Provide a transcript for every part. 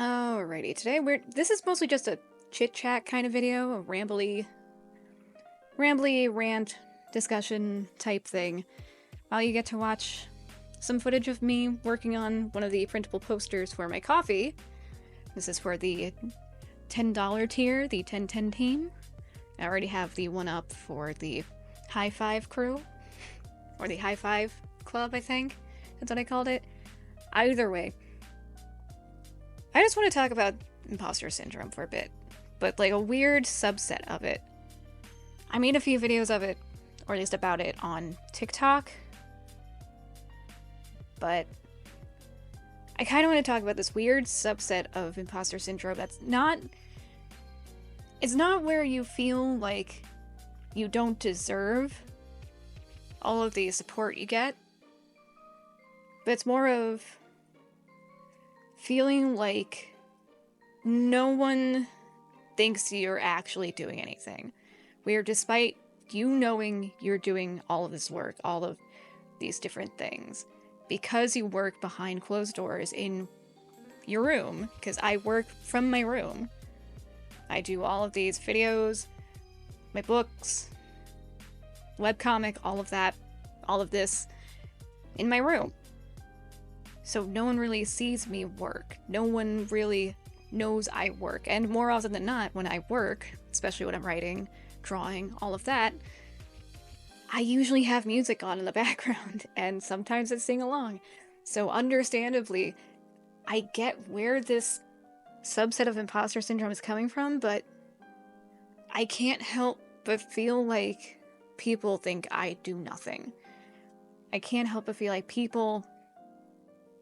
Alrighty, today this is mostly just a chit-chat kind of video, a rambly rant discussion type thing, while you get to watch some footage of me working on one of the printable posters for my coffee. This is for the $10 tier, the 1010 team. I already have the one up for the High Five crew, or the High Five Club, I think. That's what I called it. Either way, I just want to talk about imposter syndrome for a bit, but like a weird subset of it. I made a few videos of it, or at least about it, on TikTok, but I kind of want to talk about this weird subset of imposter syndrome that's it's not where you feel like you don't deserve all of the support you get, but it's more of feeling like no one thinks you're actually doing anything. Where despite you knowing you're doing all of this work, all of these different things, because you work behind closed doors in your room, because I work from my room, I do all of these videos, my books, webcomic, all of that, all of this in my room. So no one really sees me work. No one really knows I work. And more often than not, when I work, especially when I'm writing, drawing, all of that, I usually have music on in the background, and sometimes I sing along. So understandably, I get where this subset of imposter syndrome is coming from, but I can't help but feel like people think I do nothing. I can't help but feel like people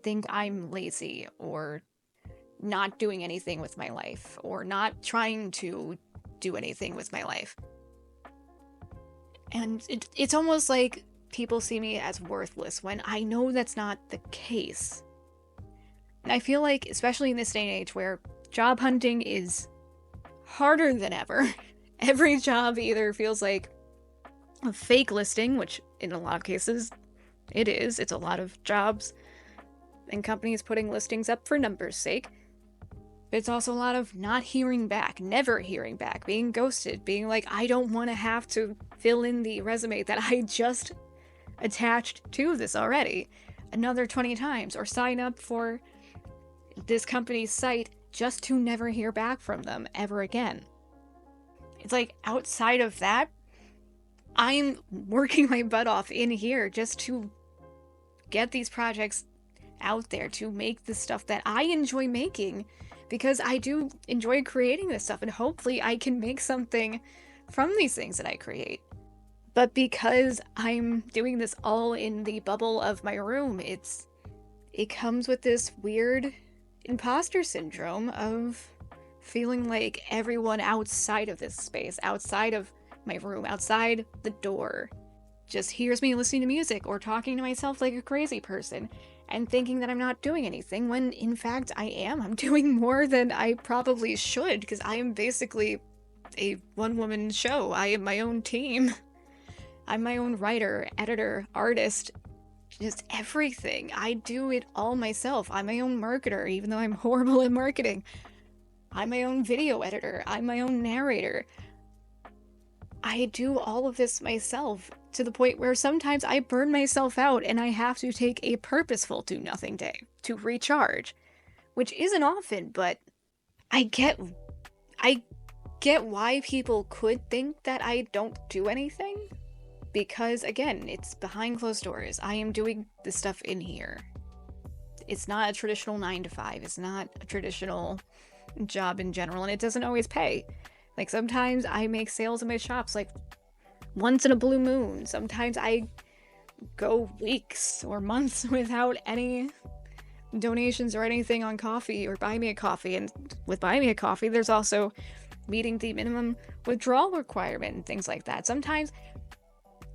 think I'm lazy, or not doing anything with my life, or not trying to do anything with my life. And it's almost like people see me as worthless when I know that's not the case. And I feel like, especially in this day and age where job hunting is harder than ever, every job either feels like a fake listing, which in a lot of cases it is. It's a lot of jobs and companies putting listings up for numbers' sake. But it's also a lot of not hearing back, never hearing back, being ghosted, being like, I don't want to have to fill in the resume that I just attached to this already another 20 times, or sign up for this company's site just to never hear back from them ever again. It's like, outside of that, I'm working my butt off in here just to get these projects out there, to make the stuff that I enjoy making, because I do enjoy creating this stuff, and hopefully I can make something from these things that I create. But because I'm doing this all in the bubble of my room, it comes with this weird imposter syndrome of feeling like everyone outside of this space, outside of my room, outside the door, just hears me listening to music or talking to myself like a crazy person, and thinking that I'm not doing anything, when in fact I am. I'm doing more than I probably should, because I am basically a one-woman show. I am my own team. I'm my own writer, editor, artist, just everything. I do it all myself. I'm my own marketer, even though I'm horrible at marketing. I'm my own video editor. I'm my own narrator. I do all of this myself, to the point where sometimes I burn myself out and I have to take a purposeful do-nothing day to recharge, which isn't often, but I get why people could think that I don't do anything, because again, it's behind closed doors. I am doing this stuff in here. It's not a traditional 9-to-5. It's not a traditional job in general, and it doesn't always pay. Like, sometimes I make sales in my shops like once in a blue moon. Sometimes I go weeks or months without any donations or anything on coffee or buy me a coffee. And with buy me a coffee, there's also meeting the minimum withdrawal requirement and things like that. Sometimes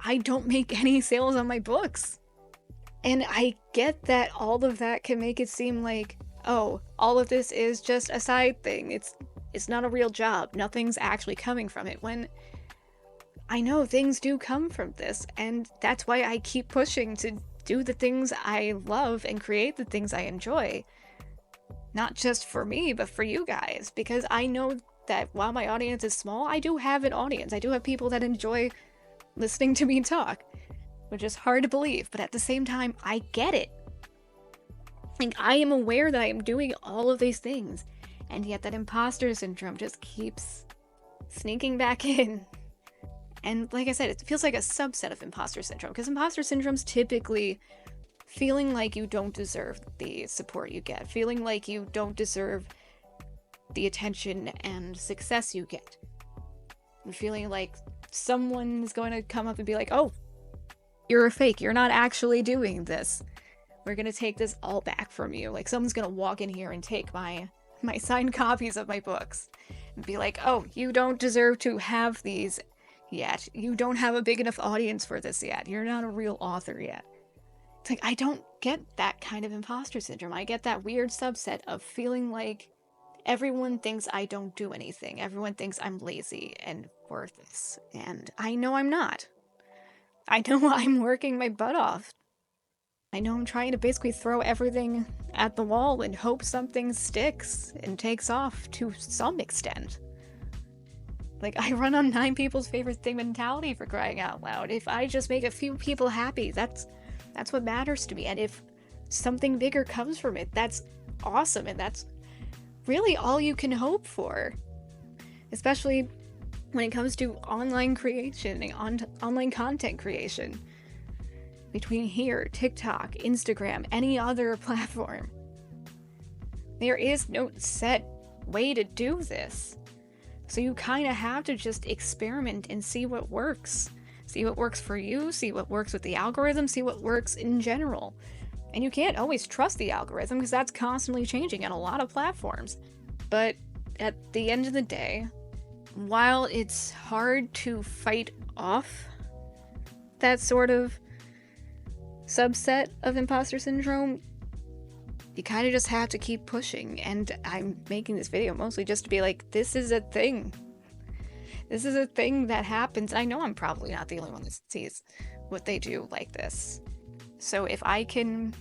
I don't make any sales on my books. And I get that all of that can make it seem like, oh, all of this is just a side thing. It's not a real job. Nothing's actually coming from it, when I know things do come from this, and that's why I keep pushing to do the things I love and create the things I enjoy. Not just for me, but for you guys, because I know that while my audience is small, I do have an audience. I do have people that enjoy listening to me talk, which is hard to believe, but at the same time, I get it. Like, I am aware that I am doing all of these things, and yet that imposter syndrome just keeps sneaking back in. And like I said, it feels like a subset of imposter syndrome, because imposter syndrome's typically feeling like you don't deserve the support you get, feeling like you don't deserve the attention and success you get, and feeling like someone's going to come up and be like, oh, you're a fake, you're not actually doing this, we're going to take this all back from you. Like, someone's going to walk in here and take my signed copies of my books and be like, oh, you don't deserve to have these yet, you don't have a big enough audience for this yet, you're not a real author yet. It's like, I don't get that kind of imposter syndrome. I get that weird subset of feeling like everyone thinks I don't do anything. Everyone thinks I'm lazy and worthless. And I know I'm not. I know I'm working my butt off. I know I'm trying to basically throw everything at the wall and hope something sticks and takes off to some extent. Like, I run on 9 people's favorite thing mentality, for crying out loud. If I just make a few people happy, that's what matters to me. And if something bigger comes from it, that's awesome. And that's really all you can hope for. Especially when it comes to online creation and online content creation. Between here, TikTok, Instagram, any other platform. There is no set way to do this. So you kind of have to just experiment and see what works. See what works for you, see what works with the algorithm, see what works in general. And you can't always trust the algorithm because that's constantly changing on a lot of platforms. But at the end of the day, while it's hard to fight off that sort of subset of imposter syndrome, you kind of just have to keep pushing. And I'm making this video mostly just to be like, this is a thing. This is a thing that happens. I know I'm probably not the only one that sees what they do like this. So if I can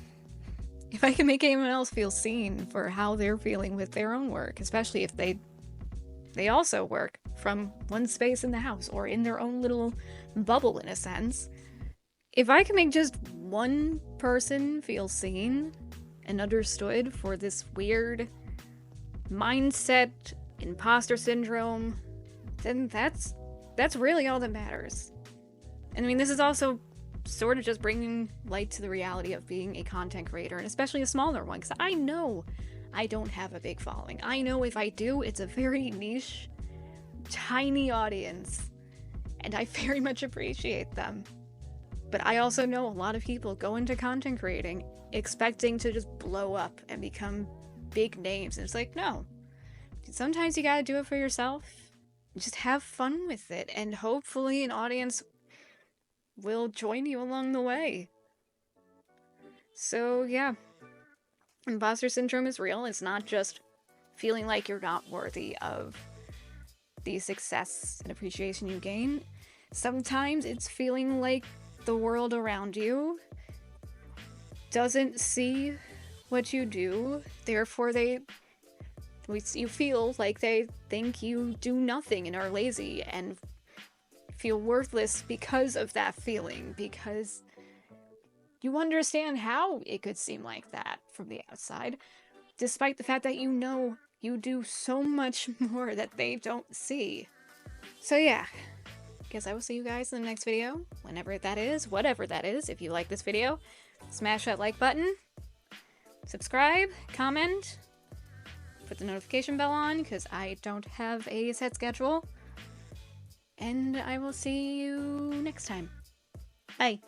make anyone else feel seen for how they're feeling with their own work, especially if they also work from one space in the house or in their own little bubble in a sense, if I can make just one person feel seen and understood for this weird mindset, imposter syndrome, then that's really all that matters. And I mean, this is also sort of just bringing light to the reality of being a content creator, and especially a smaller one, because I know I don't have a big following. I know if I do, it's a very niche, tiny audience, and I very much appreciate them. But I also know a lot of people go into content creating expecting to just blow up and become big names, and it's like, no. Sometimes you gotta do it for yourself. Just have fun with it, and hopefully an audience will join you along the way. So yeah, imposter syndrome is real. It's not just feeling like you're not worthy of the success and appreciation you gain. Sometimes it's feeling like the world around you doesn't see what you do, therefore you feel like they think you do nothing and are lazy and feel worthless because of that feeling, because you understand how it could seem like that from the outside, despite the fact that you know you do so much more that they don't see. So yeah, guess I will see you guys in the next video, whenever that is, whatever that is. If you like this video, smash that like button, subscribe, comment, put the notification bell on, because I don't have a set schedule. And I will see you next time. Bye.